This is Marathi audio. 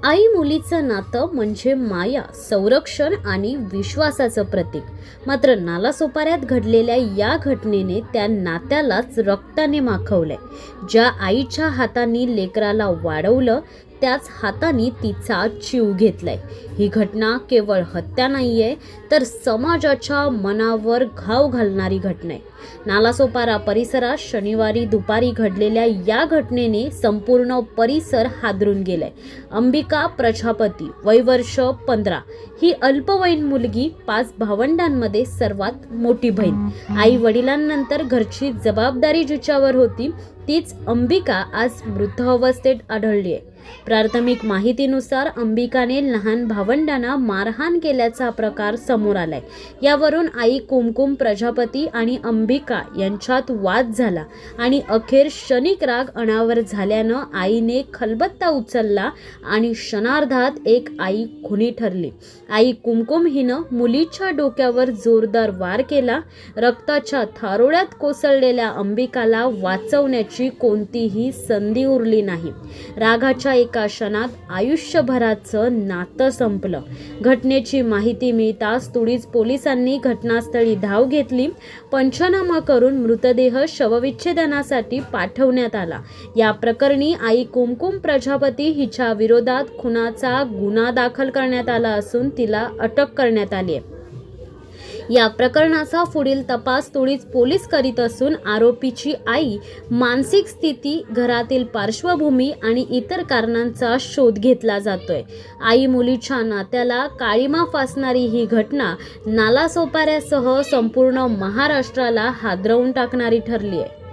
आई मुलीचं नातं म्हणजे माया, संरक्षण आणि विश्वासाचं प्रतीक. मात्र नालासोपाऱ्यात घडलेल्या या घटनेने त्या नात्यालाच रक्ताने माखवलंय. ज्या आईच्या हातांनी लेकराला वाढवलं त्याच हातांनी तिचा जीव घेतलाय. ही घटना केवळ हत्या नाहीये, तर समाजाच्या मनावर घाव घालणारी घटना आहे. नालासोपारा परिसरात शनिवारी दुपारी घडलेल्या या घटनेने संपूर्ण परिसर हादरून गेलाय. अंबिका प्रजापती, वय वर्ष 15, ही अल्पवयीन मुलगी, 5 भावंडांमध्ये सर्वात मोठी बहीण. आई वडिलांनंतर घरची जबाबदारी जिच्यावर होती तीच अंबिका आज मृत अवस्थेत आढळली आहे. प्राथमिक माहितीनुसार अंबिकाने लहान भावंडांना मारहाण केल्याचा प्रकार समोर आलाय. यावरून आई कुमकुम प्रजापती आणि अंबिका यांच्यात वाद झाला आणि अखेर क्षणिक राग अनावर झाल्यानं आईने खलबत्ता उचलला आणि क्षणार्धात एक आई खुनी ठरली. आई कुमकुम हिनं मुलीच्या डोक्यावर जोरदार वार केला. रक्ताच्या थारोळ्यात कोसळलेल्या अंबिकाला वाचवण्याची कोणतीही संधी उरली नाही. रागाच्या एका क्षणात आयुष्यभराचं नातं संपलं. घटनेची माहिती मिळताच तुडीच पोलिसांनी घटनास्थळी धाव घेतली. पंचनामा करून मृतदेह शवविच्छेदनासाठी पाठवण्यात आला. या प्रकरणी आई कुमकुम प्रजापती हिच्या विरोधात खुनाचा गुन्हा दाखल करण्यात आला असून तिला अटक करण्यात आली आहे. या प्रकरणाचा पुढील तपास तुडीच पोलीस करीत असून आरोपीची आई, मानसिक स्थिती, घरातील पार्श्वभूमी आणि इतर कारणांचा शोध घेतला जातोय. आई मुलीच्या नात्याला काळिमा फासणारी ही घटना नालासोपाऱ्यासह संपूर्ण महाराष्ट्राला हादरवून टाकणारी ठरली आहे.